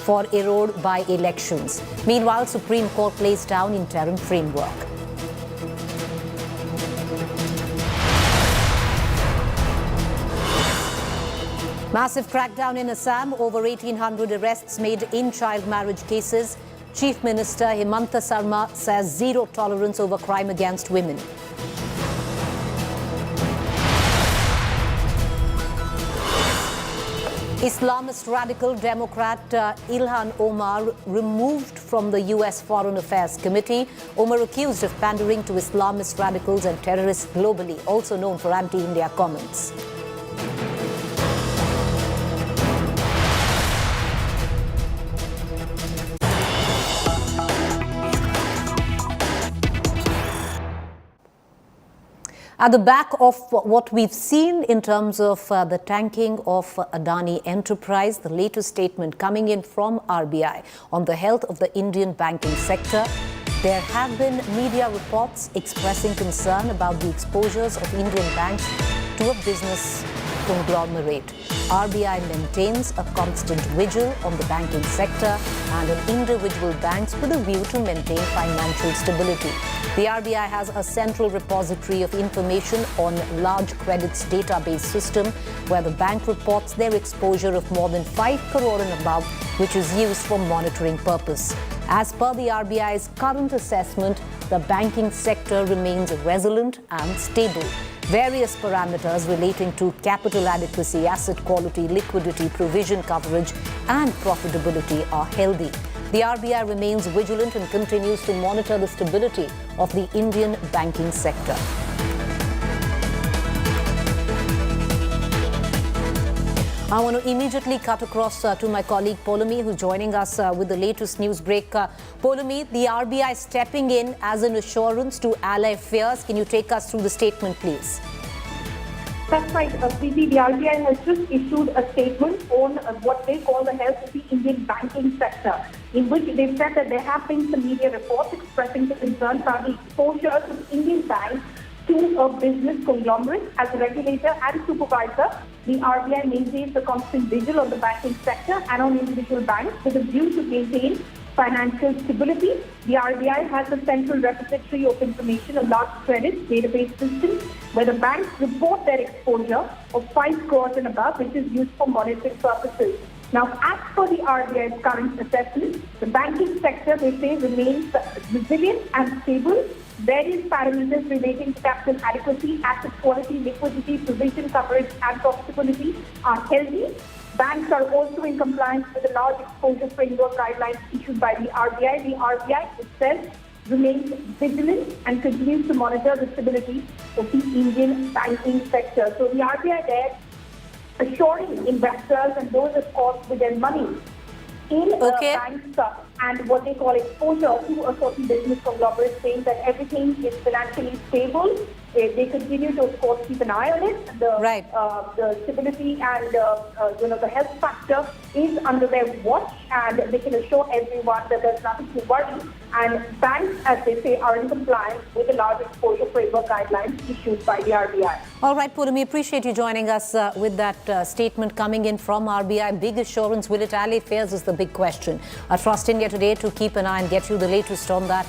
for erode by elections. Meanwhile, Supreme Court lays down interim framework. Massive crackdown in Assam, over 1,800 arrests made in child marriage cases. Chief Minister Himanta Sarma says zero tolerance over crime against women. Islamist radical Democrat Ilhan Omar removed from the U.S. Foreign Affairs Committee. Omar accused of pandering to Islamist radicals and terrorists globally, also known for anti-India comments. At the back of what we've seen in terms of the tanking of Adani Enterprise, the latest statement coming in from RBI on the health of the Indian banking sector. There have been media reports expressing concern about the exposures of Indian banks to a business conglomerate. RBI maintains a constant vigil on the banking sector and on individual banks with a view to maintain financial stability. The RBI has a central repository of information on large credits database system where the bank reports their exposure of more than 5 crore and above, which is used for monitoring purpose. As per the RBI's current assessment, the banking sector remains resilient and stable. Various parameters relating to capital adequacy, asset quality, liquidity, provision coverage and profitability are healthy. The RBI remains vigilant and continues to monitor the stability of the Indian banking sector. I want to immediately cut across to my colleague Polumi, who's joining us with the latest news break. Polumi, the RBI stepping in as an assurance to allay fears. Can you take us through the statement, please? That's right, Preeti. The RBI has just issued a statement on what they call the health of the Indian banking sector, in which they said that there have been some media reports expressing concern about the exposure of Indian banks to a business conglomerate. As a regulator and supervisor, the RBI maintains a constant vigil on the banking sector and on individual banks with a view to maintain financial stability. The RBI has a central repository of information, a large credit database system, where the banks report their exposure of 5 crores and above, which is used for monitoring purposes. Now, as per the RBI's current assessment, the banking sector, they say, remains resilient and stable. Various parameters relating to capital adequacy, asset quality, liquidity, provision coverage and profitability are healthy. Banks are also in compliance with the large exposure framework guidelines issued by the RBI. The RBI itself remains vigilant and continues to monitor the stability of the Indian banking sector. So the RBI there assuring investors and those, of course, with their money in banks and what they call exposure to a certain business conglomerate, saying that everything is financially stable. They continue to, of course, keep an eye on it. The stability and the health factor is under their watch, and they can assure everyone that there's nothing to worry. And banks, as they say, are in compliance with the large exposure framework guidelines issued by the RBI. All right, Purumi, appreciate you joining us with that statement coming in from RBI. Big assurance, will it allay fears is the big question. Trust India today to keep an eye and get you the latest on that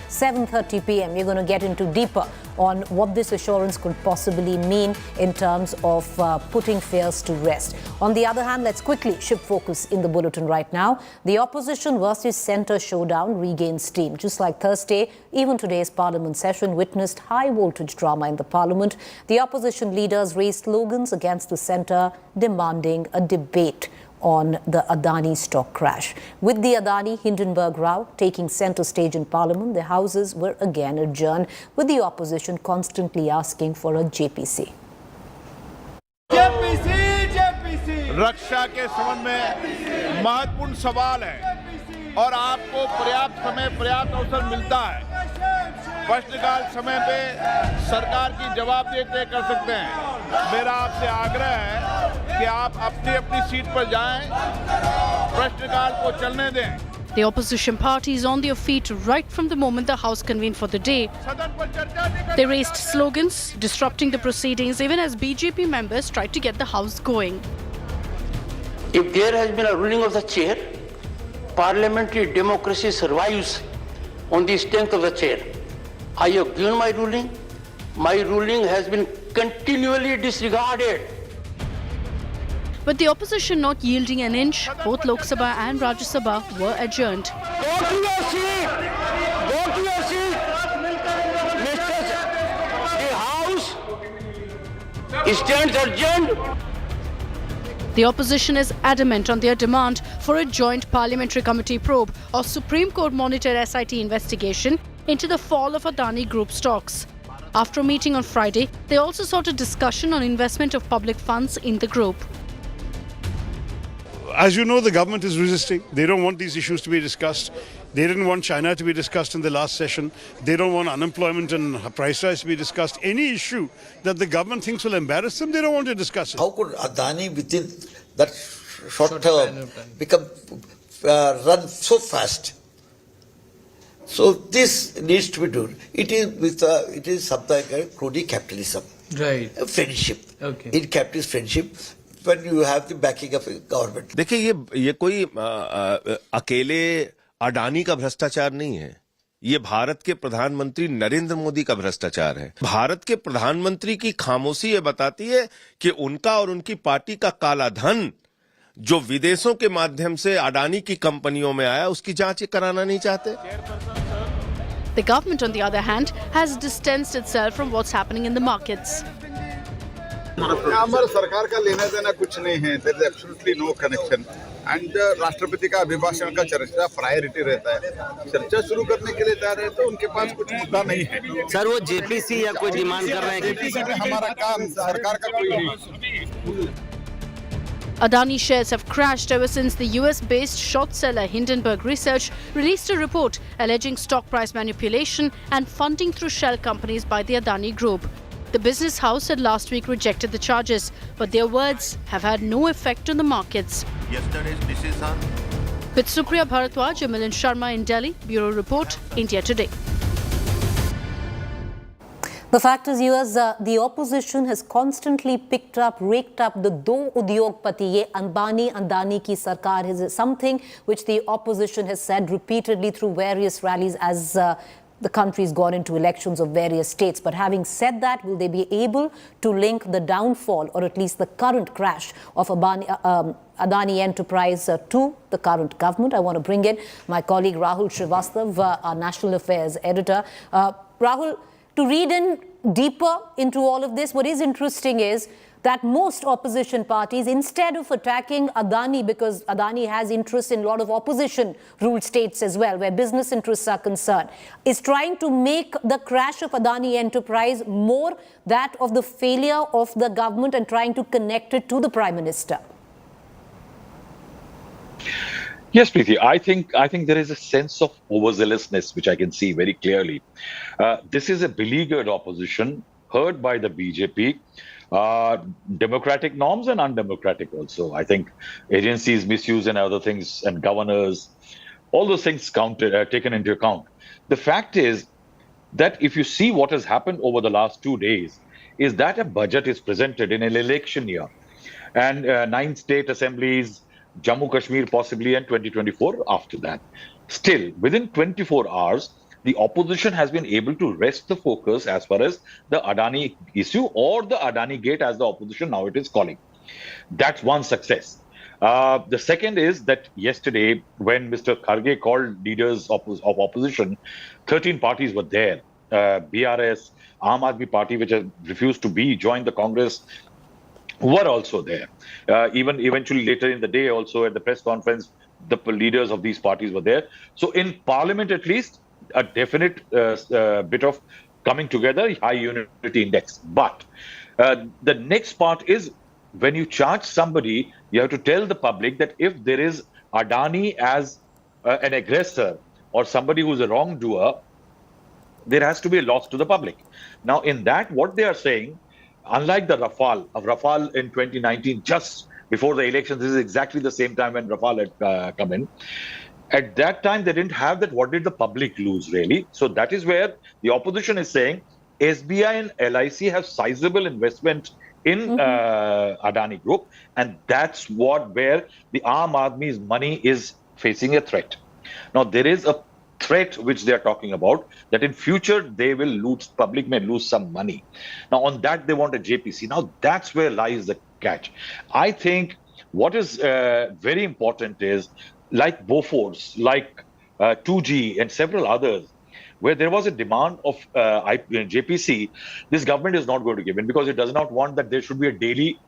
7:30 p.m. We're going to get into deeper on what this assurance could possibly mean in terms of putting fears to rest. On the other hand, let's quickly shift focus in the bulletin right now. The opposition versus centre showdown regains steam. Just like Thursday, even today's parliament session witnessed high voltage drama in the parliament. The opposition leaders raised slogans against the centre, demanding a debate on the Adani stock crash. With the Adani Hindenburg row taking centre stage in Parliament, the houses were again adjourned, with the opposition constantly asking for a JPC. रक्षा के संबंध में महत्वपूर्ण सवाल है और आपको पर्याप्त समय पर्याप्त अवसर मिलता है। प्रश्नकाल समय पे सरकार की जवाबदेही तय कर सकते हैं। मेरा आपसे आग्रह है कि आप अपनी सीट पर जाएं, प्रश्नकाल को चलने दें। The opposition parties on their feet right from the moment the House convened for the day. They raised slogans, disrupting the proceedings even as BJP members tried to get the House going. If there has been a ruling of the chair, parliamentary democracy survives on the strength of the chair. I have given my ruling. My ruling has been continually disregarded. With the opposition not yielding an inch, both Lok Sabha and Rajya Sabha were adjourned. Go to your seat! Go to your seat! The House stands adjourned. The opposition is adamant on their demand for a joint parliamentary committee probe or Supreme Court monitored SIT investigation into the fall of Adani Group stocks. After a meeting on Friday, they also sought a discussion on investment of public funds in the group. As you know, the government is resisting. They don't want these issues to be discussed. They didn't want China to be discussed in the last session. They don't want unemployment and price rise to be discussed. Any issue that the government thinks will embarrass them, they don't want to discuss it. How could Adani within that short term become run so fast? So this needs to be done. It is something like crony capitalism, right? A friendship. Okay. In capitalist friendship, when you have the backing of a government. देखिए ये कोई अकेले अडानी का भ्रष्टाचार नहीं है, ये भारत के प्रधानमंत्री नरेंद्र मोदी का भ्रष्टाचार है। भारत के प्रधानमंत्री की खामोशी ये बताती है कि उनका और उनकी पार्टी का काला धन जो विदेशों के माध्यम से अडानी की कंपनियों में आया, उसकी जांच कराना नहीं चाहते। The government, on the other hand, has distanced itself from what's happening in the markets. हमारे सरकार का लेना देना कुछ नहीं है। There is absolutely no connection. And राष्ट्रपति का अभिभाषण का चर्चा प्रायोरिटी रहता है। चर्चा शुरू करने के लिए तैयार है तो उनके पास कुछ मुद्दा नहीं है। सर वो जेपीसी या कोई डिमांड कर रहे हैं? जेपीसी में हमारा काम सरकार का कोई नहीं। Adani shares have crashed ever since the US-based short seller Hindenburg Research released a report alleging stock price manipulation and funding through shell companies by the Adani Group. The business house had last week rejected the charges, but their words have had no effect on the markets. Yesterday's decision. With Supriya Bharadwaj and Milind Sharma in Delhi, Bureau Report, India Today. The fact is, viewers, the opposition has constantly raked up the do udyogpati, ye Adani ki sarkar is something which the opposition has said repeatedly through various rallies as the country's gone into elections of various states. But having said that, will they be able to link the downfall or at least the current crash of Adani Enterprise to the current government? I want to bring in my colleague Rahul Srivastav, our National Affairs editor. Rahul, to read in deeper into all of this, what is interesting is that most opposition parties, instead of attacking Adani, because Adani has interests in a lot of opposition-ruled states as well, where business interests are concerned, is trying to make the crash of Adani Enterprise more that of the failure of the government and trying to connect it to the Prime Minister. Yes, Preeti. I think there is a sense of overzealousness which I can see very clearly. This is a beleaguered opposition heard by the BJP. Democratic norms and undemocratic also. I think agencies misuse and other things and governors, all those things taken into account. The fact is that if you see what has happened over the last 2 days, is that a budget is presented in an election year and 9 state assemblies, Jammu Kashmir possibly, and 2024 after that. Still, within 24 hours, the opposition has been able to rest the focus as far as the Adani issue or the Adani gate, as the opposition now it is calling. That's one success. The second is that yesterday, when Mr. Kharge called leaders of opposition, 13 parties were there. BRS, Aam Aadmi Party, which has refused to join the Congress, were also there. Even eventually later in the day, also at the press conference, the leaders of these parties were there. So in Parliament, at least, a definite bit of coming together, high unity index. But the next part is when you charge somebody, you have to tell the public that if there is Adani as an aggressor or somebody who's a wrongdoer, there has to be a loss to the public. Now, in that, what they are saying, unlike the Rafale in 2019, just before the elections, this is exactly the same time when Rafale had come in. At that time, they didn't have that. What did the public lose, really? So that is where the opposition is saying SBI and LIC have sizable investment in Adani Group. And that's where the Aam Aadmi's money is facing a threat. Now, there is a threat which they are talking about, that in future they will lose, public may lose some money. Now, on that, they want a JPC. Now, that's where lies the catch. I think what is very important is, like Bofors, like 2G, and several others, where there was a demand of JPC, this government is not going to give in, because it does not want that there should be a daily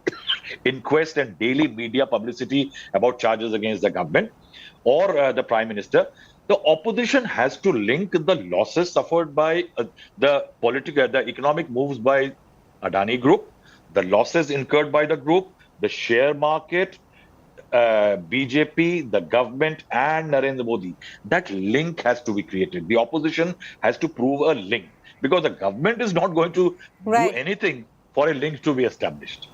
inquest and daily media publicity about charges against the government or the Prime Minister. The opposition has to link the losses suffered by the economic moves by Adani Group, the losses incurred by the group, the share market, BJP, the government, and Narendra Modi. That link has to be created. The opposition has to prove a link, because the government is not going to do anything for a link to be established.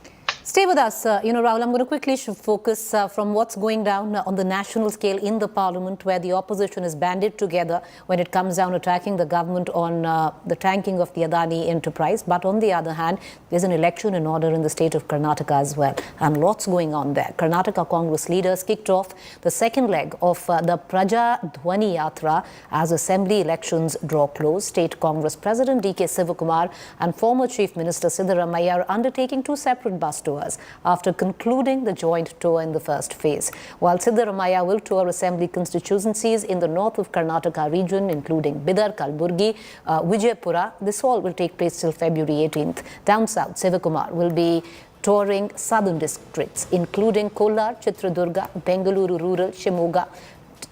Stay with us. Rahul, I'm going to quickly focus from what's going down on the national scale in the parliament, where the opposition is banded together when it comes down attacking the government on the tanking of the Adani enterprise. But on the other hand, there's an election in order in the state of Karnataka as well, and lots going on there. Karnataka Congress leaders kicked off the second leg of the Praja Dhwani Yatra as assembly elections draw close. State Congress President D.K. Sivakumar and former Chief Minister Siddaramaiah are undertaking two separate bus tours after concluding the joint tour in the first phase. While Siddaramaiah will tour assembly constituencies in the north of Karnataka region, including Bidar, Kalburgi, Vijaypura, this all will take place till February 18th. Down south, Sivakumar will be touring southern districts, including Kolar, Chitradurga, Bengaluru Rural, Shimoga.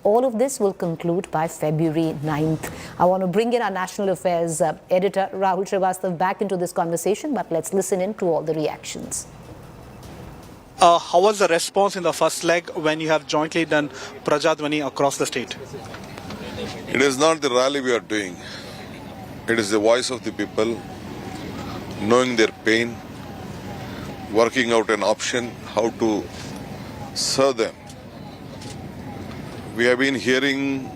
All of this will conclude by February 9th. I want to bring in our national affairs editor, Rahul Srivastav, back into this conversation, but let's listen in to all the reactions. How was the response in the first leg when you have jointly done Praja Dhwani across the state? It is not the rally we are doing. It is the voice of the people, knowing their pain, working out an option, how to serve them. We have been hearing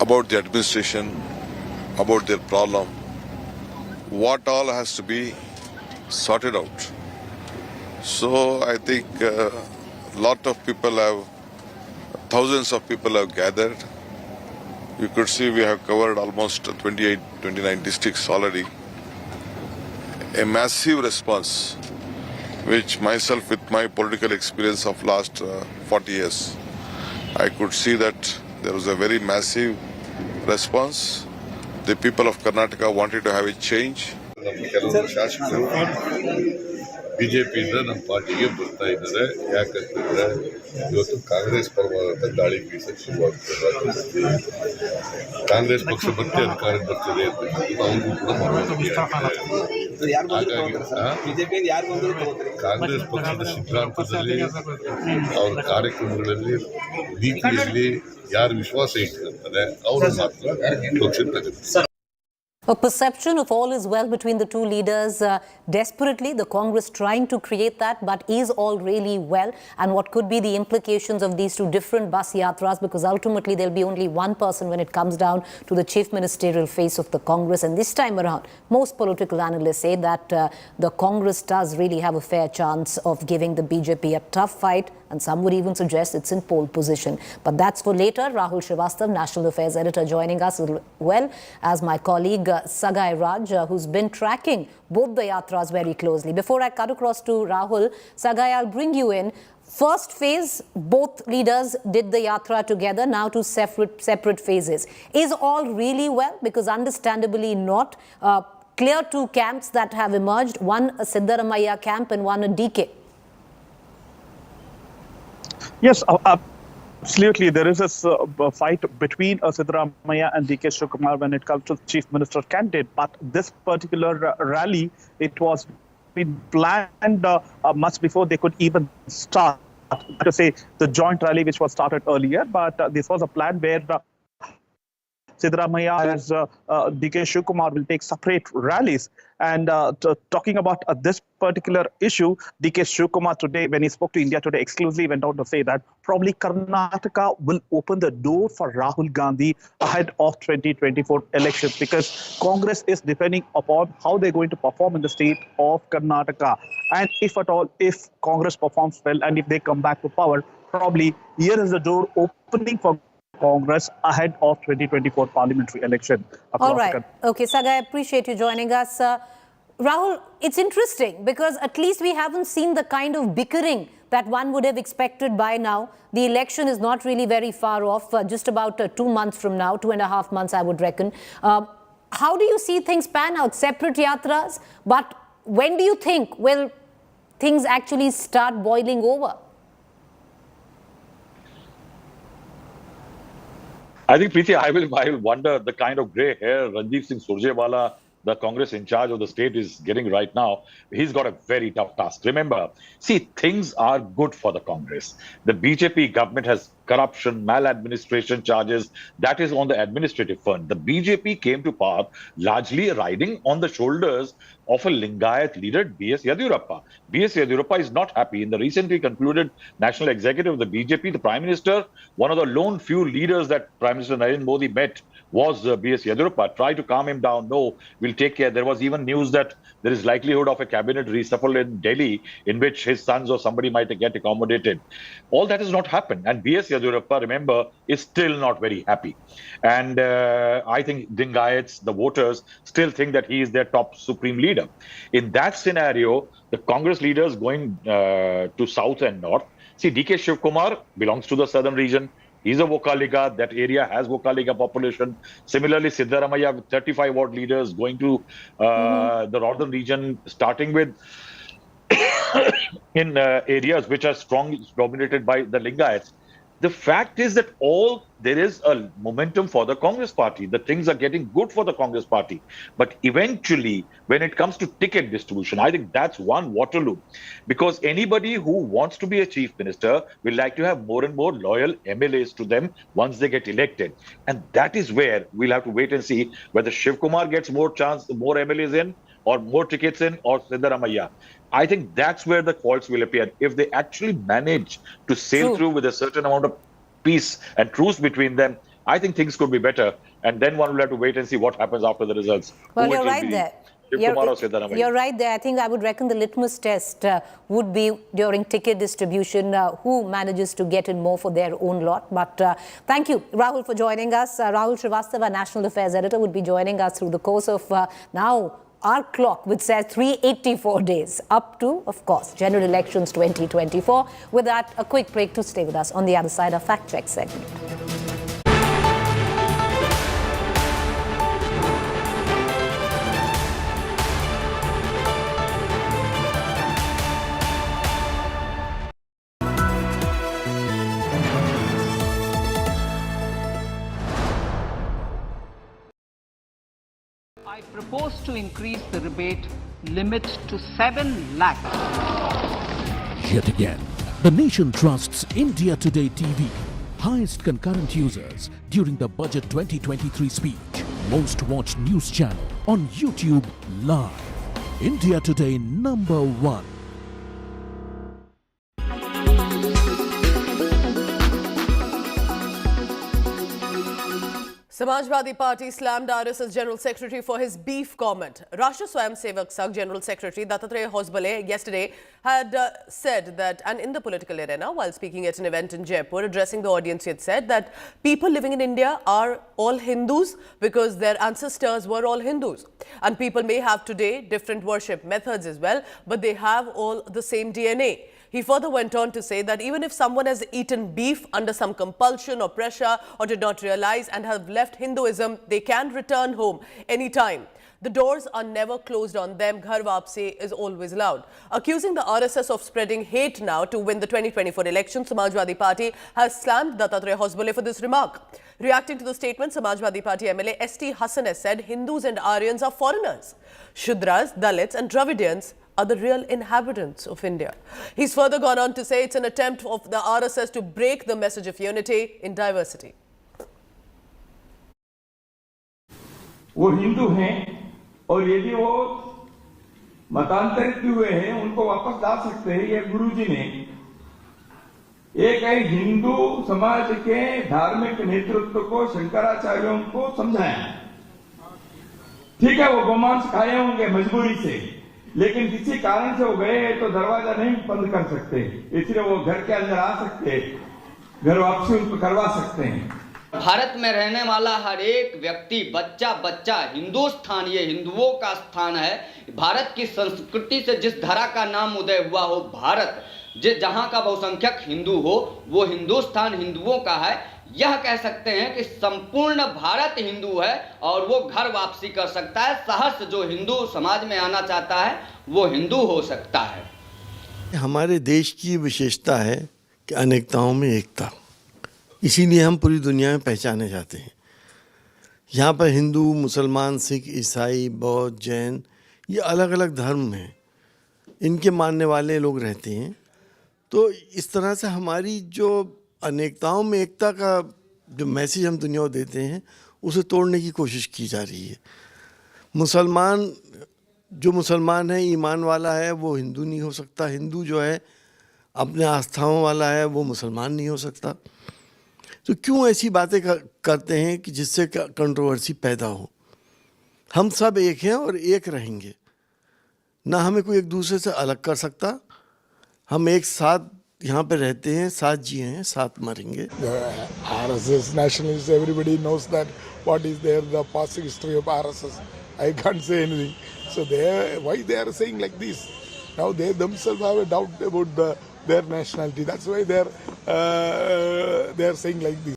about the administration, about their problem, what all has to be sorted out. So I think thousands of people have gathered. You could see we have covered almost 28, 29 districts already. A massive response, which myself, with my political experience of last 40 years, I could see that there was a very massive response. The people of Karnataka wanted to have a change. ಬಿಜೆಪಿಯಿಂದ ನಮ್ಮ ಪಾರ್ಟಿಗೆ ಬರ್ತಾ ಇದ್ದಾರೆ. ಯಾಕಂತಂದ್ರೆ ಇವತ್ತು ಕಾಂಗ್ರೆಸ್ ಪರವಾದಂಥ ದಾಳಿ ಬೀಸಕ್ಕೆ ಶುರುವಾಗ್ತದೆ. ಕಾಂಗ್ರೆಸ್ ಪಕ್ಷ ಮತ್ತೆ ಅಧಿಕಾರಕ್ಕೆ ಬರ್ತದೆ ಅಂತ ಅವ್ರಿಗೂ ಕೂಡ ಮನವರಿಕೆ ಆಗಿದೆ. ಹಾಗಾಗಿ ಕಾಂಗ್ರೆಸ್ ಪಕ್ಷದ ಸಿದ್ಧಾಂತದಲ್ಲಿ, ಅವರ ಕಾರ್ಯಕ್ರಮಗಳಲ್ಲಿ, ನೀತಿಯಲ್ಲಿ ಯಾರು ವಿಶ್ವಾಸ ಇಟ್ಟಿರ್ತಾರೆ ಅವರು ಮಾತ್ರ ಪಕ್ಷ ತಗುತ್ತೆ. A perception of all is well between the two leaders. Desperately, the Congress trying to create that, but is all really well? And what could be the implications of these two different bus yatras? Because ultimately, there'll be only one person when it comes down to the chief ministerial face of the Congress. And this time around, most political analysts say that the Congress does really have a fair chance of giving the BJP a tough fight. And some would even suggest it's in pole position. But that's for later. Rahul Srivastav, National Affairs Editor, joining us, as well as my colleague Sagai Raj, who's been tracking both the yatras very closely. Before I cut across to Rahul, Sagai, I'll bring you in. First phase, both leaders did the yatra together, now two separate phases. Is all really well? Because understandably not. Clear two camps that have emerged, one a Siddaramaiah camp and one a DK. Yes, absolutely. There is a fight between Siddaramaiah and D.K. Shivakumar when it comes to the Chief Minister candidate. But this particular rally, it was been planned much before they could even start. To say the joint rally which was started earlier, but this was a plan where Siddaramaiah as D.K. Shivakumar will take separate rallies. And talking about this particular issue, D.K. Shivakumar today, when he spoke to India Today, exclusively went on to say that probably Karnataka will open the door for Rahul Gandhi ahead of 2024 elections, because Congress is depending upon how they're going to perform in the state of Karnataka. And if at all, if Congress performs well and if they come back to power, probably here is the door opening for Congress ahead of 2024 parliamentary election. All right. Okay, Saga, I appreciate you joining us. Rahul, it's interesting because at least we haven't seen the kind of bickering that one would have expected by now. The election is not really very far off, just about 2 months from now, 2.5 months, I would reckon. How do you see things pan out? Separate yatras, but when do you think will things actually start boiling over? I think, Preeti, I will wonder the kind of grey hair Ranjit Singh Surjewala, the Congress in charge of the state, is getting right now. He's got a very tough task. Remember, see, things are good for the Congress. The BJP government has corruption, maladministration charges. That is on the administrative front. The BJP came to power largely riding on the shoulders of a Lingayat leader, B.S. Yadurappa. B.S. Yadurappa is not happy. In the recently concluded national executive of the BJP, the Prime Minister, one of the lone few leaders that Prime Minister Narendra Modi met was B.S. Yadurappa. Try to calm him down. No, we'll take care. There was even news that there is likelihood of a cabinet reshuffle in Delhi in which his sons or somebody might get accommodated. All that has not happened. And B.S. Yadurappa, remember, is still not very happy. And I think Lingayats, the voters, still think that he is their top supreme leader. In that scenario, the Congress leaders going to south and north. See, D.K. Shivkumar belongs to the southern region. He's a Vocaliga. That area has Vocaliga population. Similarly, Siddaramaiah with 35 ward leaders going to the northern region, starting with in areas which are strongly dominated by the Lingayats. The fact is that there is a momentum for the Congress party. The things are getting good for the Congress party. But eventually, when it comes to ticket distribution, I think that's one Waterloo. Because anybody who wants to be a chief minister will like to have more and more loyal MLAs to them once they get elected. And that is where we'll have to wait and see whether Shiv Kumar gets more MLAs in, or more tickets in, or Siddaramaiah. I think that's where the faults will appear. If they actually manage to sail through with a certain amount of peace and truce between them, I think things could be better. And then one will have to wait and see what happens after the results. Well, you're right there. You're right there. I think I would reckon the litmus test would be during ticket distribution, who manages to get in more for their own lot. But thank you, Rahul, for joining us. Rahul Srivastava, National Affairs Editor, would be joining us through the course of now our clock, which says 384 days up to, of course, general elections 2024. With that, a quick break to stay with us. On the other side, a fact check segment. I propose to increase the rebate limit to 7 lakhs. Yet again, the nation trusts India Today TV. Highest concurrent users during the Budget 2023 speech. Most watched news channel on YouTube live. India Today #1. Samajwadi Party slammed RSS General Secretary for his beef comment. Rashtra Swayamsevak Sangh General Secretary Dattatreya Hosbale yesterday had said that, and in the political arena, while speaking at an event in Jaipur, addressing the audience, he had said that people living in India are all Hindus because their ancestors were all Hindus. And people may have today different worship methods as well, but they have all the same DNA. He further went on to say that even if someone has eaten beef under some compulsion or pressure or did not realize and have left Hinduism, they can return home anytime. The doors are never closed on them. Ghar Vapsi is always allowed. Accusing the RSS of spreading hate now to win the 2024 election, Samajwadi Party has slammed Dattatreya Hosbale for this remark. Reacting to the statement, Samajwadi Party MLA S.T. Hassan has said Hindus and Aryans are foreigners. Shudras, Dalits and Dravidians are the real inhabitants of India. He's further gone on to say it's an attempt of the RSS to break the message of unity in diversity. वो हिंदू हैं और यदि वो मतांतरित हुए हैं उनको वापस ला सकते हैं। ये गुरुजी ने एक हिंदू समाज के धार्मिक नेतृत्व को शंकराचार्यों को समझाया। ठीक है, वो गोमांस खाए होंगे मजबूरी से, लेकिन किसी कारण से वो गए तो दरवाजा नहीं बंद कर सकते, इसलिए वो घर के अंदर आ सकते, घर वापसी उनको करवा सकते हैं। भारत में रहने वाला हर एक व्यक्ति, बच्चा बच्चा हिंदुस्तान, ये हिंदुओं का स्थान है। भारत की संस्कृति से जिस धरा का नाम उदय हुआ हो, भारत जहां का बहुसंख्यक हिंदू हो, वो हिंदुस्तान हिंदुओं का है। यह कह सकते हैं कि संपूर्ण भारत हिंदू है और वो घर वापसी कर सकता है। सहर्ष जो हिंदू समाज में आना चाहता है वो हिंदू हो सकता है। हमारे देश की विशेषता है कि अनेकताओं में एकता, इसीलिए हम पूरी दुनिया में पहचाने जाते हैं। यहाँ पर हिंदू, मुसलमान, सिख, ईसाई, बौद्ध, जैन, ये अलग अलग धर्म हैं, इनके मानने वाले लोग रहते हैं। तो इस तरह से हमारी जो अनेकताओं में एकता का जो मैसेज हम दुनिया को देते हैं, उसे तोड़ने की कोशिश की जा रही है। जो मुसलमान है, ईमान वाला है, वो हिंदू नहीं हो सकता। हिंदू जो है अपने आस्थाओं वाला है, वो मुसलमान नहीं हो सकता। तो क्यों ऐसी बातें करते हैं कि जिससे कंट्रोवर्सी पैदा हो? हम सब एक हैं और एक रहेंगे, ना हमें कोई एक दूसरे से अलग कर सकता। हम एक साथ यहाँ पे रहते हैं, साथ जिए हैं, साथ मरेंगे। RSS nationalists, everybody knows that what is the past history of RSS. I can't say anything. So why they are saying like this? Now they themselves have a doubt about their nationality. That's why they are saying like this.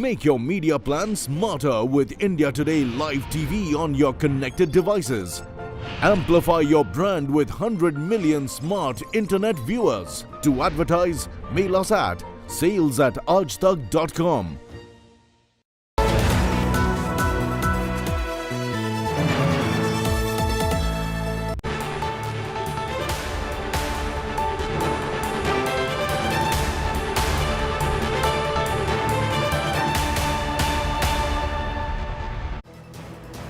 Make your media plan smarter with India Today Live TV on your connected devices. Amplify your brand with 100 million smart internet viewers. To advertise, mail us at sales@aajtak.com.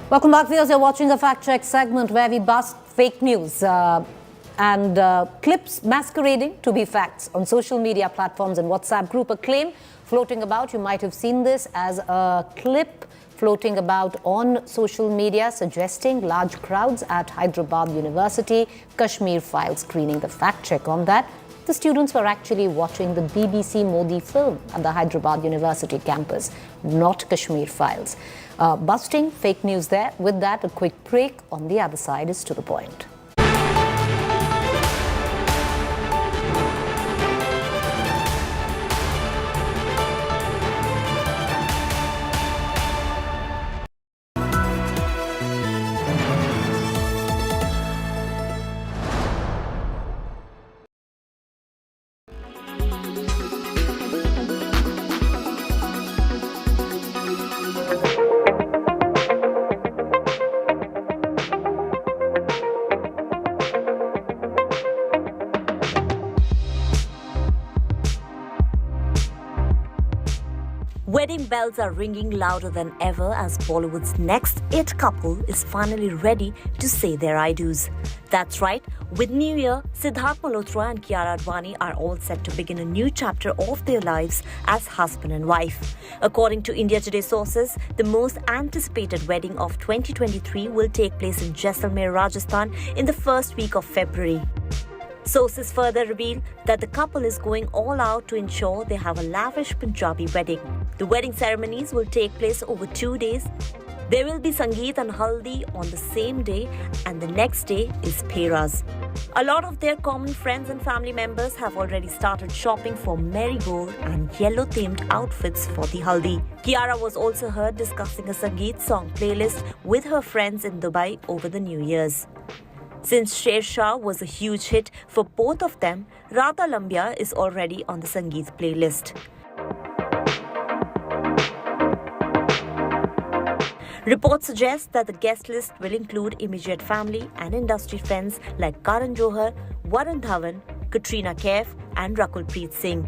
Welcome back, viewers. You're watching a fact check segment where we bust fake news and clips masquerading to be facts on social media platforms and WhatsApp group. A claim floating about, you might have seen this as a clip floating about on social media suggesting large crowds at Hyderabad University. Kashmir Files screening the fact check on that. The students were actually watching the BBC Modi film at the Hyderabad University campus, not Kashmir Files. Busting fake news there. With that, a quick break. On the other side is To The Point. Wedding bells are ringing louder than ever as Bollywood's next it couple is finally ready to say their I do's. That's right, with New Year, Siddharth Malhotra and Kiara Advani are all set to begin a new chapter of their lives as husband and wife. According to India Today sources, the most anticipated wedding of 2023 will take place in Jaisalmer, Rajasthan in the first week of February. Sources further reveal that the couple is going all out to ensure they have a lavish Punjabi wedding. The wedding ceremonies will take place over 2 days. There will be Sangeet and Haldi on the same day, and the next day is Peras. A lot of their common friends and family members have already started shopping for marigold and yellow-themed outfits for the Haldi. Kiara was also heard discussing a Sangeet song playlist with her friends in Dubai over the New Year's. Since Sher Shah was a huge hit for both of them, Radha Lambia is already on the Sangeet playlist. Reports suggest that the guest list will include immediate family and industry friends like Karan Johar, Varun Dhawan, Katrina Kaif and Rakul Preet Singh.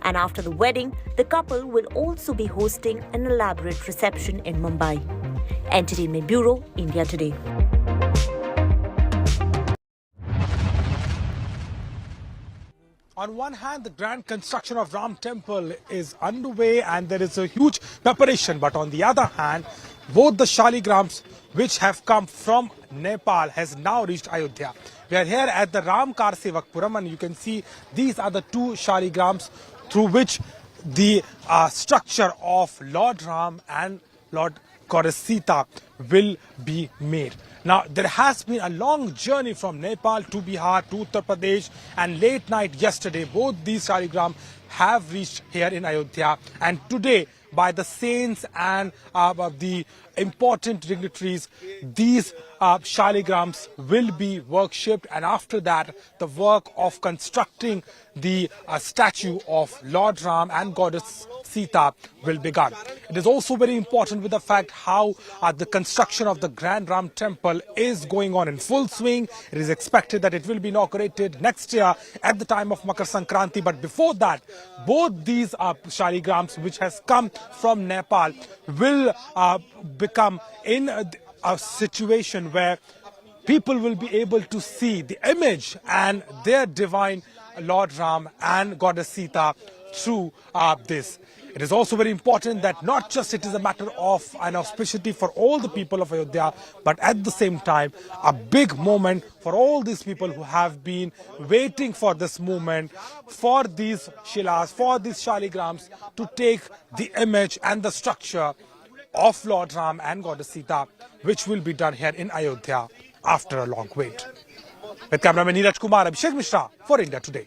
And after the wedding, the couple will also be hosting an elaborate reception in Mumbai. Entertainment Bureau, India Today. On one hand, the grand construction of Ram Temple is underway and there is a huge preparation. But on the other hand, both the Shaligrams which have come from Nepal has now reached Ayodhya. We are here at the Ram Kar Sevak Puram and you can see these are the two Shaligrams through which the structure of Lord Ram and Lord Goddess Sita will be made. Now, there has been a long journey from Nepal to Bihar to Uttar Pradesh, and late night yesterday, both these Shaligram have reached here in Ayodhya. And today, by the saints and the important dignitaries, these Shaligrams will be worshipped, and after that, the work of constructing the statue of Lord Ram and Goddess Sita will begin. It is also very important with the fact how the construction of the Grand Ram Temple is going on in full swing. It is expected that it will be inaugurated next year at the time of Makar Sankranti. But before that, both these Shaligrams, which has come from Nepal, will become in a situation where people will be able to see the image and their divine Lord Ram and Goddess Sita through this. It is also very important that not just it is a matter of an auspicity for all the people of Ayodhya, but at the same time, a big moment for all these people who have been waiting for this moment, for these Shilas, for these Shaligrams to take the image and the structure of Lord Ram and Goddess Sita, which will be done here in Ayodhya after a long wait. With cameraman Neeraj Kumar, Abhishek Mishra for India Today.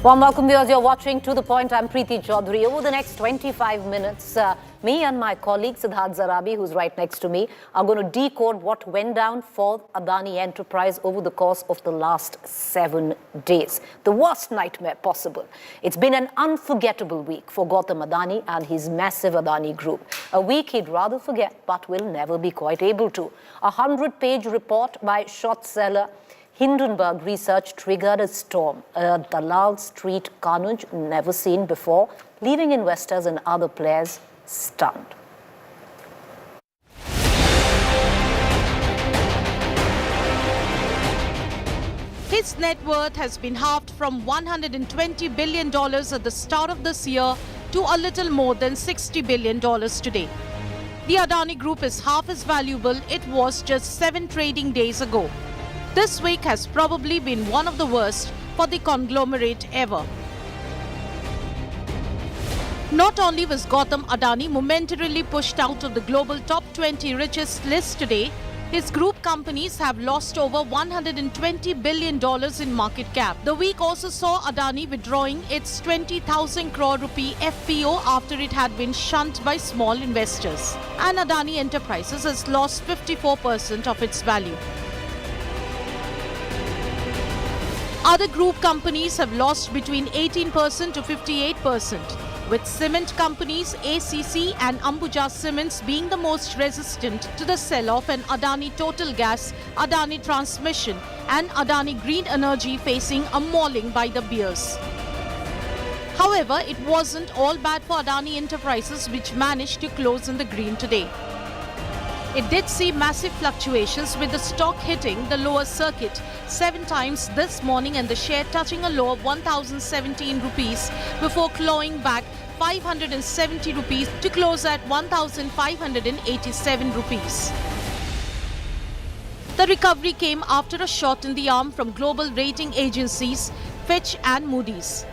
Warm welcome viewers, you're watching To The Point. I'm Preeti Chaudhary. Over the next 25 minutes, me and my colleague Siddharth Zarabi, who's right next to me, are going to decode what went down for Adani Enterprise over the course of the last 7 days. The worst nightmare possible. It's been an unforgettable week for Gautam Adani and his massive Adani Group. A week he'd rather forget, but will never be quite able to. A 100-page report by short seller Hindenburg Research triggered a storm, a Dalal Street carnage never seen before, leaving investors and other players stunned. His net worth has been halved from $120 billion at the start of this year to a little more than $60 billion today. The Adani Group is half as valuable it was just 7 trading days ago. This week has probably been one of the worst for the conglomerate ever. Not only was Gautam Adani momentarily pushed out of the global top 20 richest list today, his group companies have lost over $120 billion in market cap. The week also saw Adani withdrawing its 20,000 crore rupee FPO after it had been shunned by small investors. And Adani Enterprises has lost 54% of its value. Other group companies have lost between 18% to 58%. With cement companies ACC and Ambuja Cements being the most resistant to the sell-off, and Adani Total Gas, Adani Transmission and Adani Green Energy facing a mauling by the bears. However, it wasn't all bad for Adani Enterprises, which managed to close in the green today. It did see massive fluctuations, with the stock hitting the lower circuit 7 times this morning and the share touching a low of 1,017 rupees before clawing back 570 rupees to close at 1,587 rupees. The recovery came after a shot in the arm from global rating agencies Fitch and Moody's.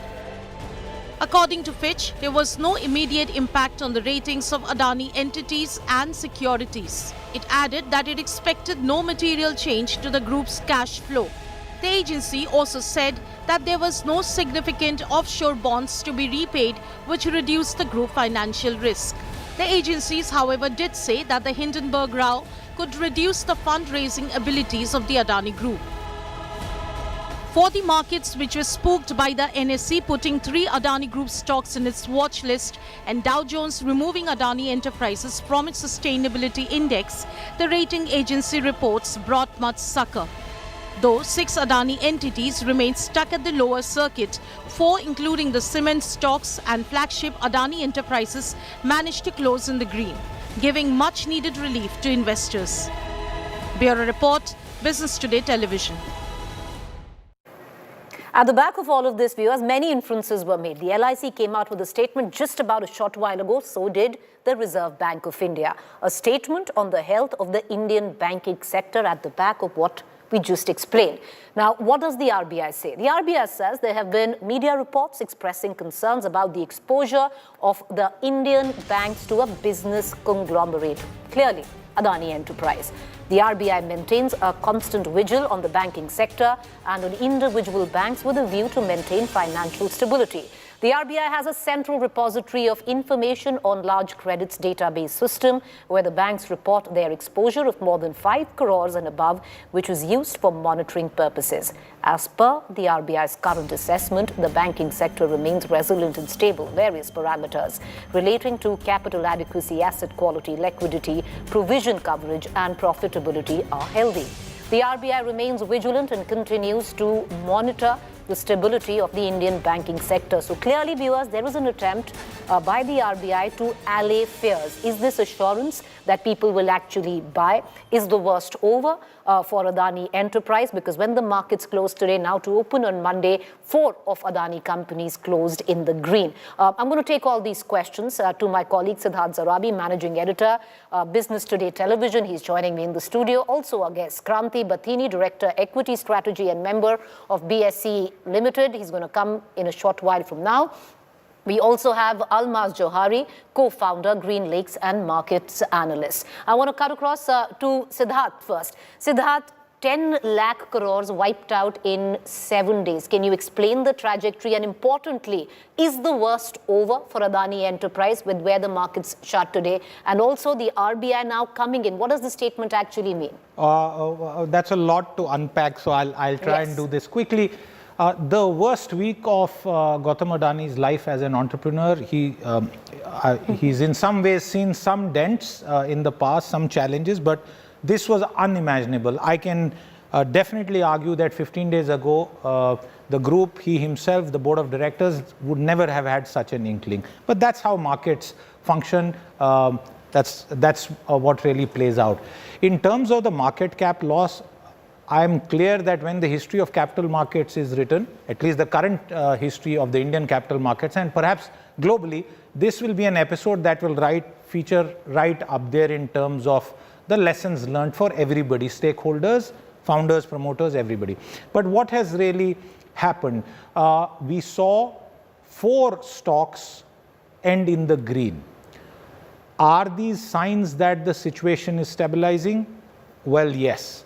According to Fitch, there was no immediate impact on the ratings of Adani entities and securities. It added that it expected no material change to the group's cash flow. The agency also said that there was no significant offshore bonds to be repaid, which reduced the group financial risk. The agencies, however, did say that the Hindenburg row could reduce the fundraising abilities of the Adani Group. For the markets, which were spooked by the NSE putting 3 Adani Group stocks in its watch list and Dow Jones removing Adani Enterprises from its sustainability index, the rating agency reports brought much succor. Though 6 Adani entities remain stuck at the lower circuit, 4 including the cement stocks and flagship Adani Enterprises managed to close in the green, giving much needed relief to investors. Bureau Report, Business Today Television. At the back of all of this, viewers, many inferences were made. The LIC came out with a statement just about a short while ago, so did the Reserve Bank of India. A statement on the health of the Indian banking sector at the back of what we just explained. Now, what does the RBI say? The RBI says there have been media reports expressing concerns about the exposure of the Indian banks to a business conglomerate, clearly Adani Enterprise. The RBI maintains a constant vigil on the banking sector and on individual banks with a view to maintain financial stability. The RBI has a central repository of information on large credits database system where the banks report their exposure of more than 5 crores and above, which was used for monitoring purposes. As per the RBI's current assessment, the banking sector remains resilient and stable. Various parameters relating to capital adequacy, asset quality, liquidity, provision coverage and profitability are healthy. The RBI remains vigilant and continues to monitor the stability of the Indian banking sector. So clearly, viewers, there was an attempt by the RBI to allay fears. Is this assurance that people will actually buy? Is the worst over for Adani Enterprise? Because when the markets closed today, now to open on Monday, 4 of Adani companies closed in the green. I'm going to take all these questions to my colleague Siddharth Zarabi, Managing Editor, Business Today Television. He's joining me in the studio. Also our guest, Kranti Bathini, Director, Equity Strategy and member of BSE Limited. He's going to come in a short while from now. We also have Almaz Johari, co-founder, Green Lakes and Markets Analyst. I want to cut across to Siddharth first. Siddharth, 10 lakh crores wiped out in 7 days. Can you explain the trajectory? And importantly, is the worst over for Adani Enterprise with where the markets shut today? And also the RBI now coming in. What does the statement actually mean? That's a lot to unpack, so I'll try and do this quickly. The worst week of Gautam Adani's life as an entrepreneur, he's in some ways seen some dents in the past, some challenges, but this was unimaginable. I can definitely argue that 15 days ago, the group, he himself, the board of directors would never have had such an inkling. But that's how markets function. That's what really plays out. In terms of the market cap loss, I am clear that when the history of capital markets is written, at least the current history of the Indian capital markets and perhaps globally, this will be an episode that will write feature right up there in terms of the lessons learned for everybody, stakeholders, founders, promoters, everybody. But what has really happened? We saw 4 stocks end in the green. Are these signs that the situation is stabilizing? Well, yes.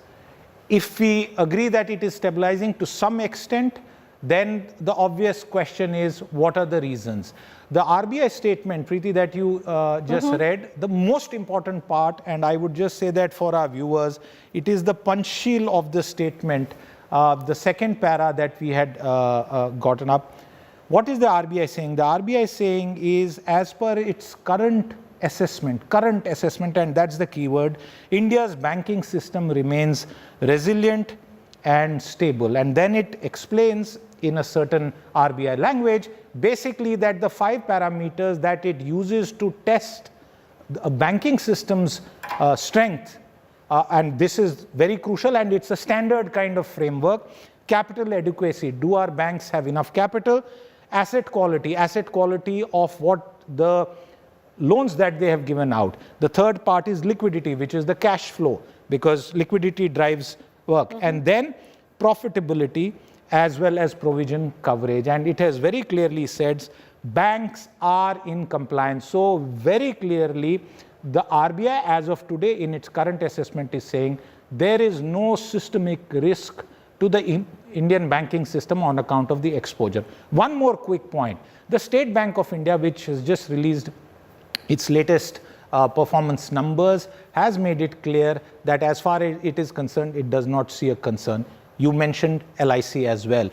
If we agree that it is stabilizing to some extent, then the obvious question is, what are the reasons? The RBI statement, Preeti, that you just read, the most important part, and I would just say that for our viewers, it is the punchil of the statement, the second para that we had gotten up. What is the RBI saying? The RBI saying is, as per its current assessment, and that's the key word, India's banking system remains resilient and stable. And then it explains in a certain RBI language, basically that the 5 parameters that it uses to test a banking system's strength, and this is very crucial, and it's a standard kind of framework. Capital adequacy, do our banks have enough capital? Asset quality of what the loans that they have given out. The third part is liquidity, which is the cash flow, because liquidity drives work. And then profitability as well as provision coverage. And it has very clearly said banks are in compliance. So very clearly, the RBI as of today in its current assessment is saying there is no systemic risk to the Indian banking system on account of the exposure. One more quick point. The State Bank of India, which has just released its latest performance numbers, has made it clear that as far as it is concerned, it does not see a concern. You mentioned LIC as well.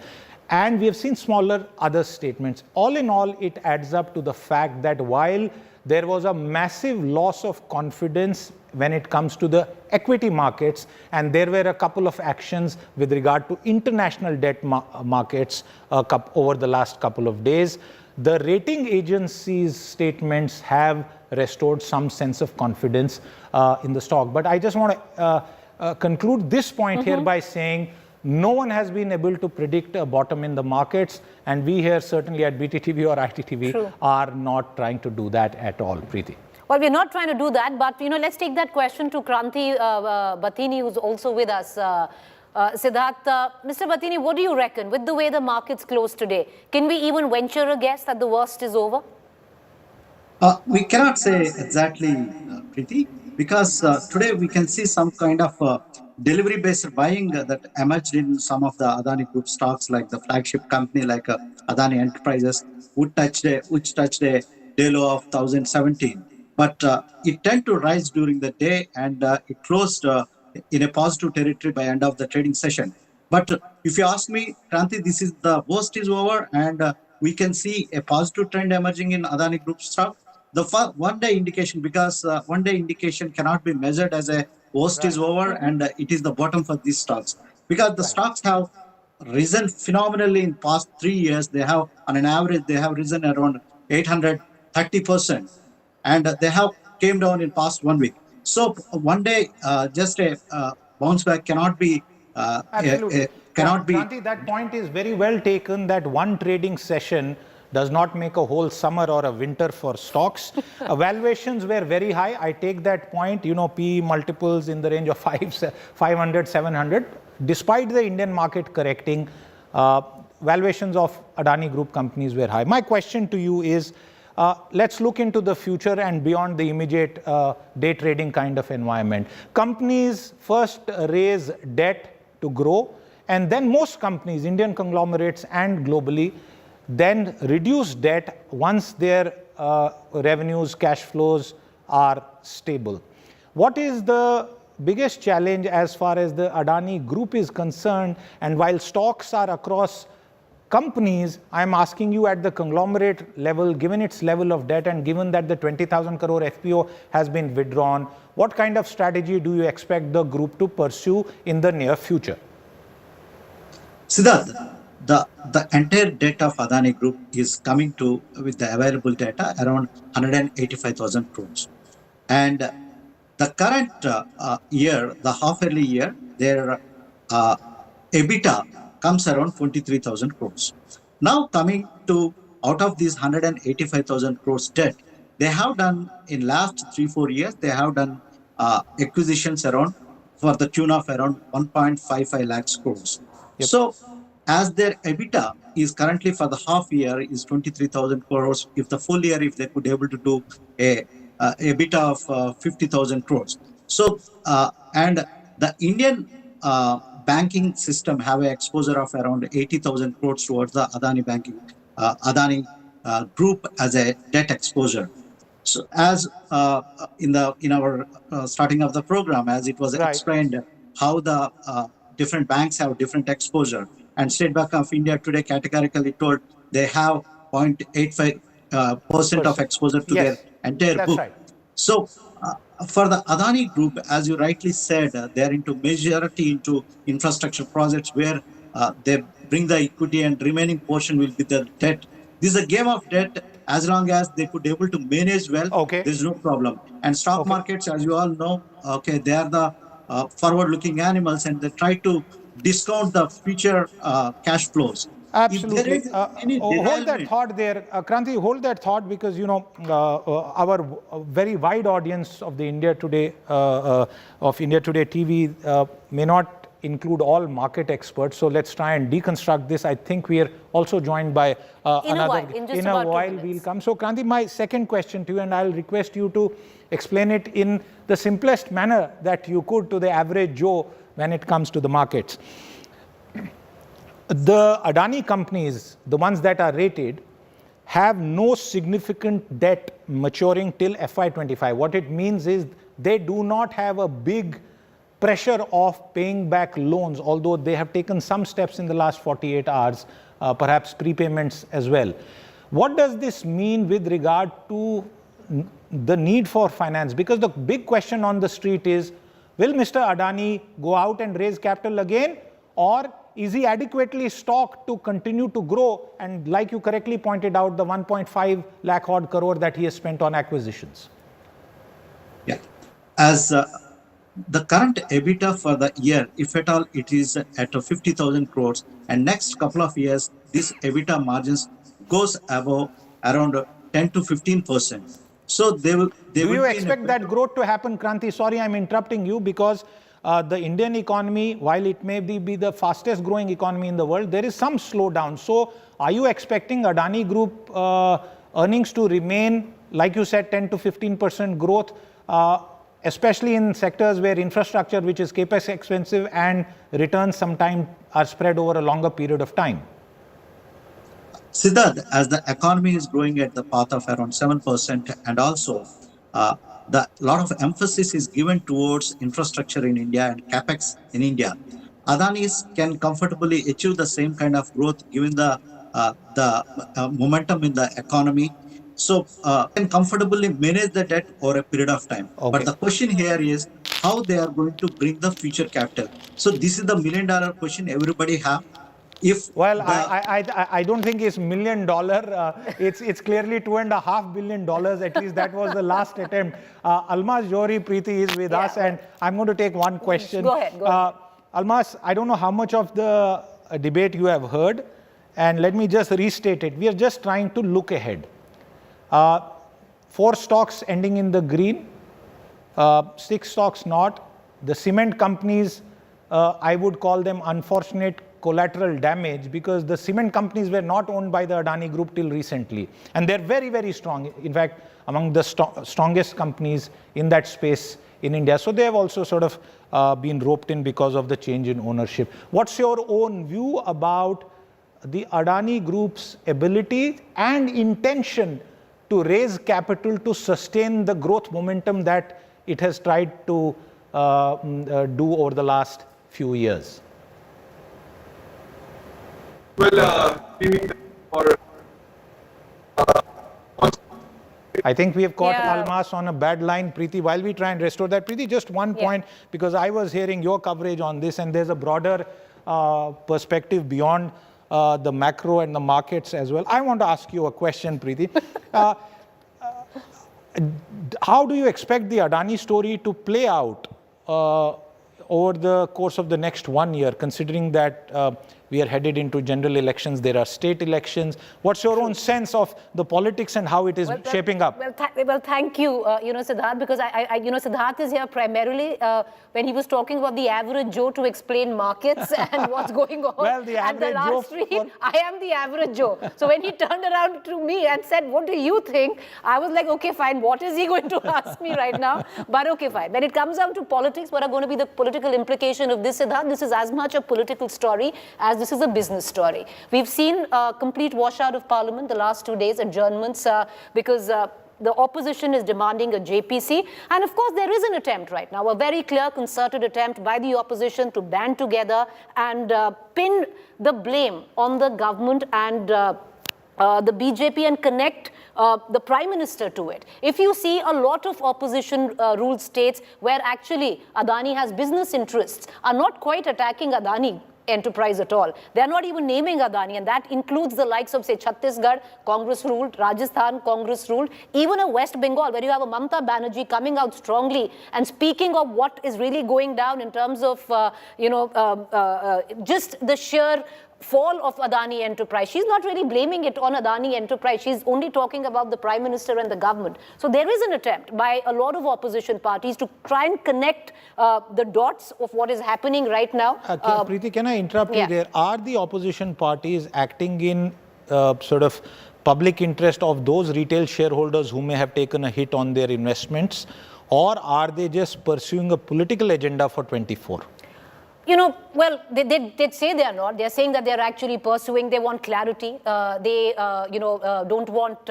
And we have seen smaller other statements. All in all, it adds up to the fact that while there was a massive loss of confidence when it comes to the equity markets, and there were a couple of actions with regard to international debt markets over the last couple of days, the rating agencies' statements have restored some sense of confidence in the stock. But I just want to conclude this point here by saying no one has been able to predict a bottom in the markets, and we here certainly at BTTV or ITTV are not trying to do that at all, Preeti. Well, we're not trying to do that, but let's take that question to Kranti Bathini, who's also with us. Siddharth, Mr. Bathini, what do you reckon with the way the markets closed today? Can we even venture a guess that the worst is over? We cannot say exactly, Preeti, because today we can see some kind of delivery-based buying that emerged in some of the Adani Group stocks, like the flagship company like Adani Enterprises, which touched a day low of 1017. But it tended to rise during the day, and it closed in a positive territory by end of the trading session. But if you ask me, Kranti, this is the worst is over, and we can see a positive trend emerging in Adani Group stock. The one-day indication, because one-day indication cannot be measured as a worst is over, and it is the bottom for these stocks. Because the stocks have risen phenomenally in past 3 years. They have, on an average, they have risen around 830%, and they have came down in past 1 week. So one day, just a bounce back cannot be. Absolutely. Kranti, that point is very well taken, that one trading session does not make a whole summer or a winter for stocks. Valuations were very high. I take that point, PE multiples in the range of 500, 700. Despite the Indian market correcting, valuations of Adani Group companies were high. My question to you is, let's look into the future and beyond the immediate day trading kind of environment. Companies first raise debt to grow, and then most companies, Indian conglomerates and globally, then reduce debt once their revenues, cash flows are stable. What is the biggest challenge as far as the Adani Group is concerned? And while stocks are across companies, I'm asking you at the conglomerate level, given its level of debt and given that the 20,000 crore FPO has been withdrawn, what kind of strategy do you expect the group to pursue in the near future? Siddharth, the entire debt of Adani Group is coming to, with the available data, around 185,000 crores. And the current year, the half-yearly year, their EBITDA comes around 23,000 crores. Now coming to, out of these 185,000 crores debt, They have done in last 3-4 years, they have done acquisitions around for the tune of around 1.55 lakhs crores. Yep. So as their EBITDA is currently for the half year is 23,000 crores. If the full year, if they could able to do a EBITDA of 50,000 crores. So and the Indian banking system have an exposure of around 80,000 crores towards the Adani banking, Adani Group as a debt exposure. So as in our starting of the program, as it was explained, how the different banks have different exposure, and State Bank of India today categorically told they have 0.85% of exposure to their entire book. So for the Adani Group, as you rightly said, they are into majority into infrastructure projects where they bring the equity and remaining portion will be the debt. This is a game of debt. As long as they could able to manage well, there's no problem. And stock markets, as you all know, they are the forward-looking animals, and they try to discount the future cash flows. Absolutely. Hold that thought there. Kranti, hold that thought, because, you know, our very wide audience of the India Today, of India Today TV may not include all market experts. So let's try and deconstruct this. I think we are also joined by another. In a while we'll come. So Kranti, my second question to you, and I'll request you to explain it in the simplest manner that you could to the average Joe when it comes to the markets. The Adani companies, the ones that are rated, have no significant debt maturing till FY25. What it means is they do not have a big pressure of paying back loans, although they have taken some steps in the last 48 hours, perhaps prepayments as well. What does this mean with regard to the need for finance? Because the big question on the street is, will Mr. Adani go out and raise capital again, or is he adequately stocked to continue to grow? And like you correctly pointed out, the 1.5 lakh odd crore that he has spent on acquisitions. Yeah. As the current EBITDA for the year, if at all, it is at 50,000 crores, and next couple of years, this EBITDA margins goes above around 10 to 15%. So they will. Do you expect that growth to happen, Kranti? Sorry, I'm interrupting you, because the Indian economy, while it may be the fastest growing economy in the world, there is some slowdown. So are you expecting Adani Group earnings to remain, like you said, 10 to 15% growth, especially in sectors where infrastructure, which is capex expensive, and returns sometimes are spread over a longer period of time? Siddharth, as the economy is growing at the path of around 7%, and also the lot of emphasis is given towards infrastructure in India and capex in India, Adani's can comfortably achieve the same kind of growth given the momentum in the economy. So can comfortably manage the debt over a period of time. But the question here is how they are going to bring the future capital. So this is the $1 million question everybody have. I don't think it's $1 million. It's clearly $2.5 billion. At least that was the last attempt. Almas Johri, Preeti is with us, and I'm going to take one question. Go ahead. Almas, I don't know how much of the debate you have heard, and let me just restate it. We are just trying to look ahead. 4 stocks ending in the green, 6 stocks not. The cement companies, I would call them unfortunate collateral damage, because the cement companies were not owned by the Adani Group till recently. And they're very, very strong. In fact, among the strongest companies in that space in India. So they have also sort of been roped in because of the change in ownership. What's your own view about the Adani Group's ability and intention to raise capital to sustain the growth momentum that it has tried to do over the last few years? Well, I think we have caught Almas on a bad line, Preeti. While we try and restore that, Preeti, just one point, because I was hearing your coverage on this, and there's a broader perspective beyond the macro and the markets as well. I want to ask you a question, Preeti. How do you expect the Adani story to play out over the course of the next 1 year, considering that We are headed into general elections. There are state elections. What's your own sense of the politics and how it is shaping up? Well, thank you, Siddharth, because Siddharth is here primarily when he was talking about the average Joe to explain markets and what's going on. Well, the average and the last Joe stream, I am the average Joe. So when he turned around to me and said, "What do you think?" I was like, "Okay, fine. What is he going to ask me right now?" But okay, fine. When it comes down to politics, what are going to be the political implication of this, Siddharth? This is as much a political story as this is a business story. We've seen a complete washout of Parliament the last 2 days, adjournments, because the opposition is demanding a JPC. And of course, there is an attempt right now, a very clear concerted attempt by the opposition to band together and pin the blame on the government and the BJP and connect the Prime Minister to it. If you see a lot of opposition ruled states where actually Adani has business interests are not quite attacking Adani enterprise at all. They're not even naming Adani, and that includes the likes of, say, Chhattisgarh, Congress ruled, Rajasthan, Congress ruled, even a West Bengal where you have a Mamata Banerjee coming out strongly and speaking of what is really going down in terms of, just the sheer fall of Adani Enterprise. She's not really blaming it on Adani Enterprise. She's only talking about the Prime Minister and the government. So there is an attempt by a lot of opposition parties to try and connect the dots of what is happening right now. Preeti, can I interrupt you there? Are the opposition parties acting in sort of public interest of those retail shareholders who may have taken a hit on their investments, or are they just pursuing a political agenda for 24? Well, they'd say they are not. They're saying that they're actually pursuing, they want clarity. They, don't want,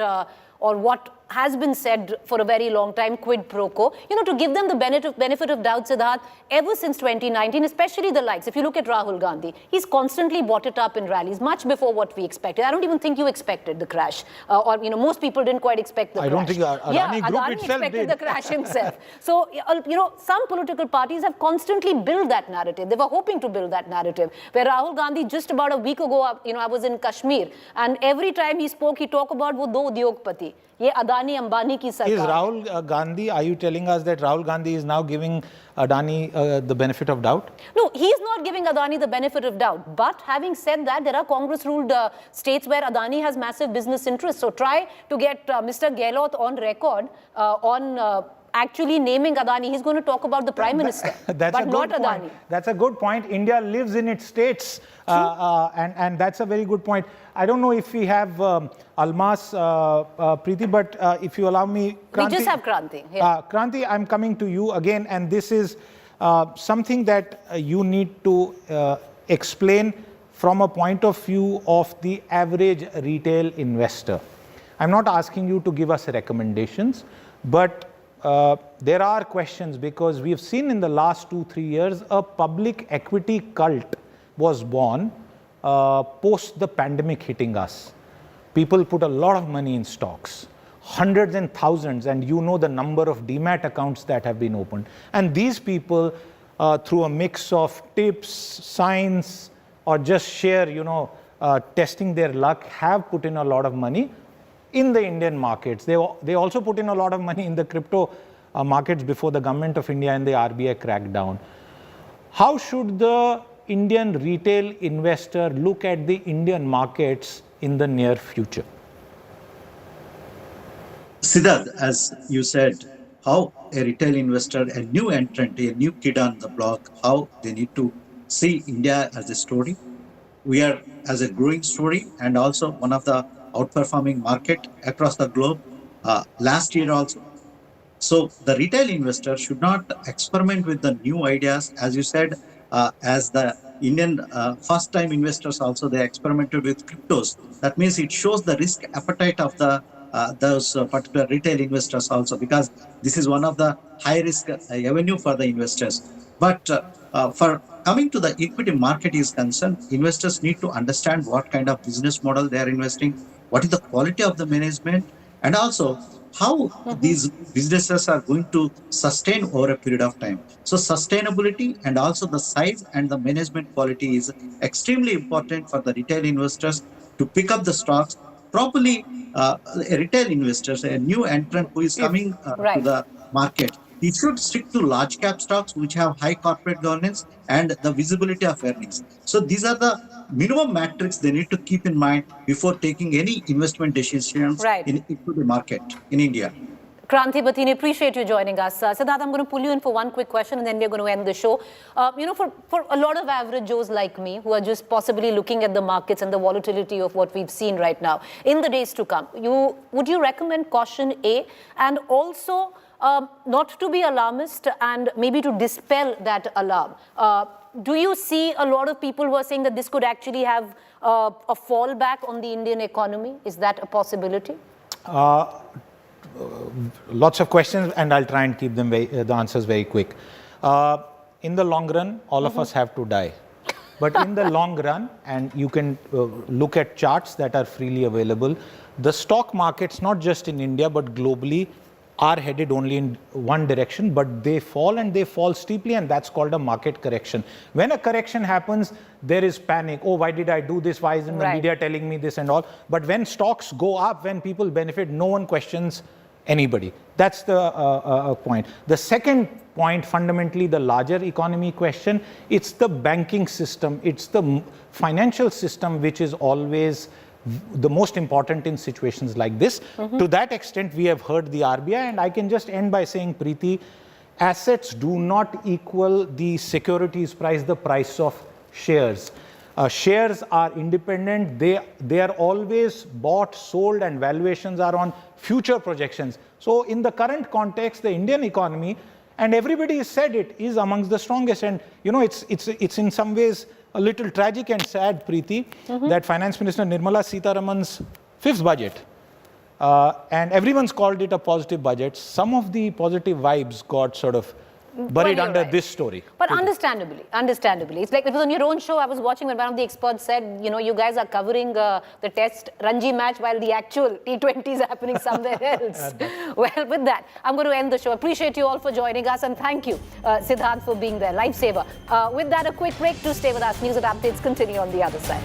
or what has been said for a very long time, quid pro quo. To give them the benefit of doubt, Siddharth, ever since 2019, especially the likes. If you look at Rahul Gandhi, he's constantly bought it up in rallies, much before what we expected. I don't even think you expected the crash. Or, most people didn't quite expect the crash. I don't think Adani Group Adani itself expected did. the crash himself. So, some political parties have constantly built that narrative. They were hoping to build that narrative. Where Rahul Gandhi, just about a week ago, I was in Kashmir, and every time he spoke, he talked about wo do udyogpati. Ye Adani Ambani ki sarkar. Is Rahul Gandhi, are you telling us that Rahul Gandhi is now giving Adani the benefit of doubt? No, he's not giving Adani the benefit of doubt. But having said that, there are Congress-ruled states where Adani has massive business interests. So try to get Mr. Gehlot on record on actually naming Adani. He's going to talk about the Prime Minister, but not Adani. That's a good point. India lives in its states, and that's a very good point. I don't know if we have Almas, Preeti, but if you allow me, Kranti. We just have Kranti. Yeah. Kranti, I'm coming to you again, and this is something that you need to explain from a point of view of the average retail investor. I'm not asking you to give us recommendations, but there are questions, because we've seen in the last 2-3 years a public equity cult was born post the pandemic hitting us. People put a lot of money in stocks, hundreds and thousands, and you know the number of demat accounts that have been opened. And these people, through a mix of tips, signs, or just sheer, testing their luck, have put in a lot of money in the Indian markets. They also put in a lot of money in the crypto markets before the government of India and the RBI crackdown. How should the Indian retail investor look at the Indian markets in the near future? Siddharth, as you said, how a retail investor, a new entrant, a new kid on the block, how they need to see India as a story. We are as a growing story and also one of the outperforming market across the globe last year also. So the retail investor should not experiment with the new ideas. As you said, as the Indian first-time investors also, they experimented with cryptos. That means it shows the risk appetite of the those particular retail investors also, because this is one of the high-risk avenue for the investors. But for coming to the equity market is concerned, investors need to understand what kind of business model they are investing, what is the quality of the management, and also how these businesses are going to sustain over a period of time. So sustainability and also the size and the management quality is extremely important for the retail investors to pick up the stocks properly. A retail investor, a new entrant who is coming to the market, he should stick to large cap stocks which have high corporate governance and the visibility of earnings. So these are the minimum metrics they need to keep in mind before taking any investment decisions into the market in India. Kranti Batini, appreciate you joining us. Siddharth, I'm going to pull you in for one quick question and then we're going to end the show. For a lot of average Joes like me who are just possibly looking at the markets and the volatility of what we've seen right now, in the days to come, would you recommend caution A, and also not to be alarmist and maybe to dispel that alarm? Do you see a lot of people who are saying that this could actually have a fallback on the Indian economy? Is that a possibility? Lots of questions, and I'll try and keep them the answers very quick. In the long run, all of us have to die. But in the long run, and you can look at charts that are freely available, the stock markets, not just in India, but globally, are headed only in one direction, but they fall, and they fall steeply, and that's called a market correction. When a correction happens, there is panic. Oh, why did I do this? Why isn't the media telling me this and all? But when stocks go up, when people benefit, no one questions anybody. That's the point. The second point, fundamentally the larger economy question, it's the banking system, it's the financial system which is always the most important in situations like this. To that extent, we have heard the RBI, and I can just end by saying, Preeti, assets do not equal the securities price, the price of shares. Shares are independent. They are always bought, sold, and valuations are on future projections. So in the current context, the Indian economy, and everybody has said it, is amongst the strongest. And it's in some ways a little tragic and sad, Preeti, that Finance Minister Nirmala Sitharaman's fifth budget, and everyone's called it a positive budget. Some of the positive vibes got sort of buried under this story. But understandably. It's like it was on your own show. I was watching when one of the experts said, you guys are covering the test Ranji match while the actual T20 is happening somewhere else. Well, with that, I'm going to end the show. Appreciate you all for joining us, and thank you, Siddharth, for being there. Lifesaver. With that, a quick break to stay with us. News and updates continue on the other side.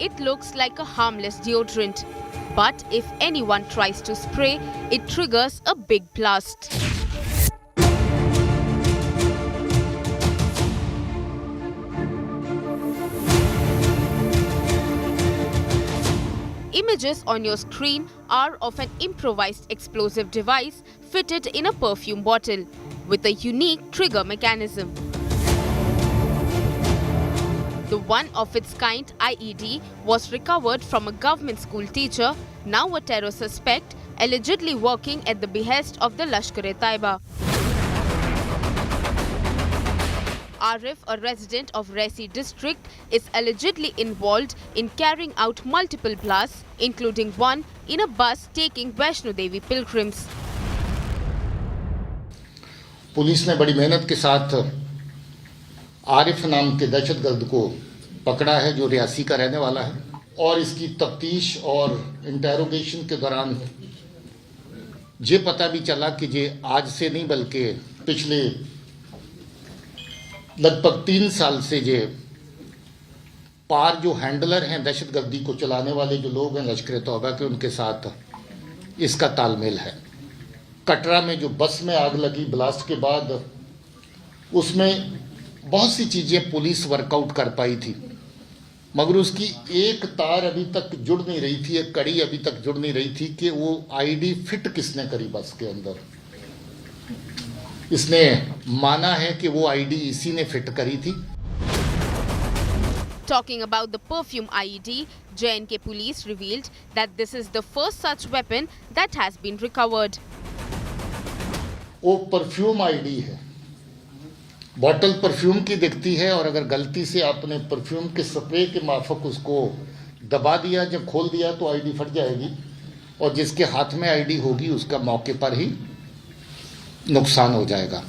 It looks like a harmless deodorant, but if anyone tries to spray, it triggers a big blast. Images on your screen are of an improvised explosive device fitted in a perfume bottle with a unique trigger mechanism. The one-of-its-kind IED was recovered from a government school teacher, now a terror suspect, allegedly working at the behest of the Lashkar-e-Taiba. Arif, a resident of Resi district, is allegedly involved in carrying out multiple blasts, including one in a bus taking Vaishno Devi pilgrims. Police ने बड़ी मेहनत के साथ आरिफ नाम के दहशतगर्द को पकड़ा है, जो रियासी का रहने वाला है, और इसकी तफ्तीश और इंटेरोगेशन के दौरान ये पता भी चला कि ये आज से नहीं बल्कि पिछले लगभग 3 साल से ये पार जो हैंडलर हैं दहशतगर्दी को चलाने वाले जो लोग हैं लश्कर-ए-तौबा के, उनके साथ इसका तालमेल है। कटरा में जो बस में आग लगी ब्लास्ट के बाद, उसमें बहुत सी चीज़ें पुलिस वर्कआउट कर पाई थी, मगर उसकी एक तार अभी तक जुड़ नहीं रही थी, एक कड़ी अभी तक जुड़ नहीं रही थी कि वो आईडी फिट किसने करी बस के अंदर। इसने माना है कि वो आईडी इसी ने फिट करी थी। Talking about the perfume IED, J&K police revealed that this is the first such weapon that has been recovered. वो परफ्यूम आईडी है, बॉटल परफ्यूम की दिखती है, और अगर गलती से आपने परफ्यूम के स्प्रे के माफक उसको दबा दिया, जब खोल दिया तो आईडी फट जाएगी। और जिसके हाथ में आईडी होगी उसका मौके पर ही नुकसान हो जाएगा।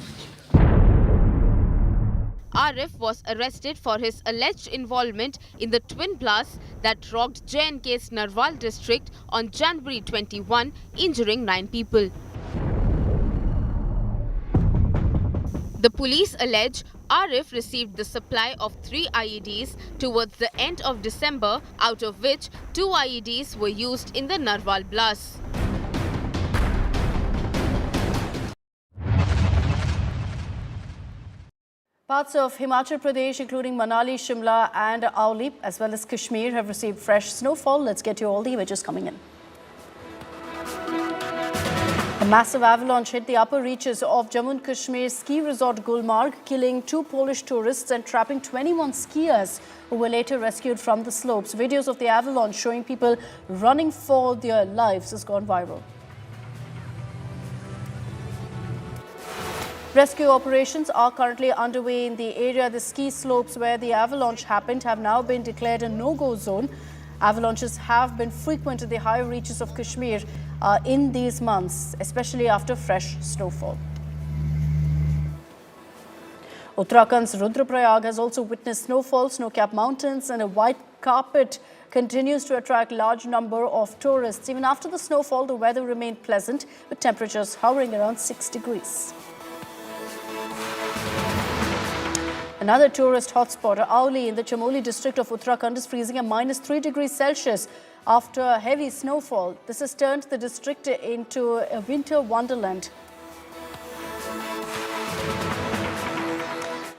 Arif was arrested for his alleged involvement in the twin blasts that rocked J&K's Narwal district on January 21, injuring 9 people. The police allege Arif received the supply of 3 IEDs towards the end of December, out of which 2 IEDs were used in the Narwal blasts. Parts of Himachal Pradesh, including Manali, Shimla and Auli, as well as Kashmir, have received fresh snowfall. Let's get you all the images coming in. A massive avalanche hit the upper reaches of Jammu and Kashmir ski resort Gulmarg, killing 2 Polish tourists and trapping 21 skiers who were later rescued from the slopes. Videos of the avalanche showing people running for their lives has gone viral. Rescue operations are currently underway in the area. The ski slopes where the avalanche happened have now been declared a no-go zone. Avalanches have been frequent in the higher reaches of Kashmir in these months, especially after fresh snowfall. Uttarakhand's Rudraprayag has also witnessed snowfall, snow-capped mountains and a white carpet continues to attract large number of tourists. Even after the snowfall, the weather remained pleasant with temperatures hovering around 6 degrees. Another tourist hotspot, Auli in the Chamoli district of Uttarakhand, is freezing at -3 degrees Celsius after heavy snowfall. This has turned the district into a winter wonderland.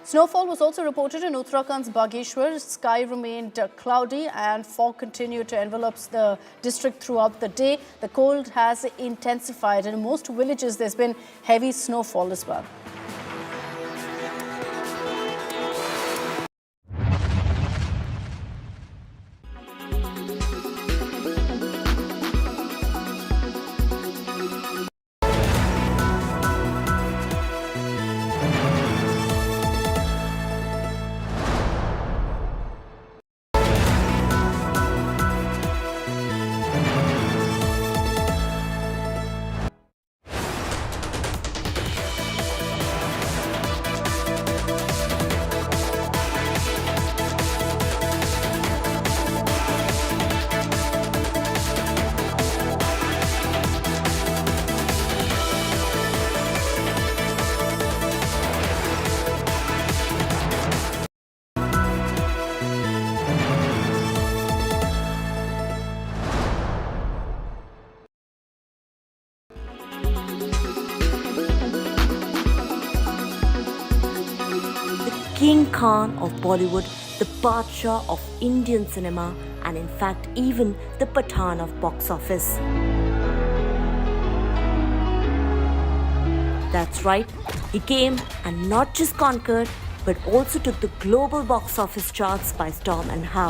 Snowfall was also reported in Uttarakhand's Bageshwar. Sky remained cloudy and fog continued to envelop the district throughout the day. The cold has intensified and in most villages there's been heavy snowfall as well. King Khan of Bollywood, the Badshah of Indian cinema, and in fact even the Pathan of box office. That's right, he came and not just conquered, but also took the global box office charts by storm. And how?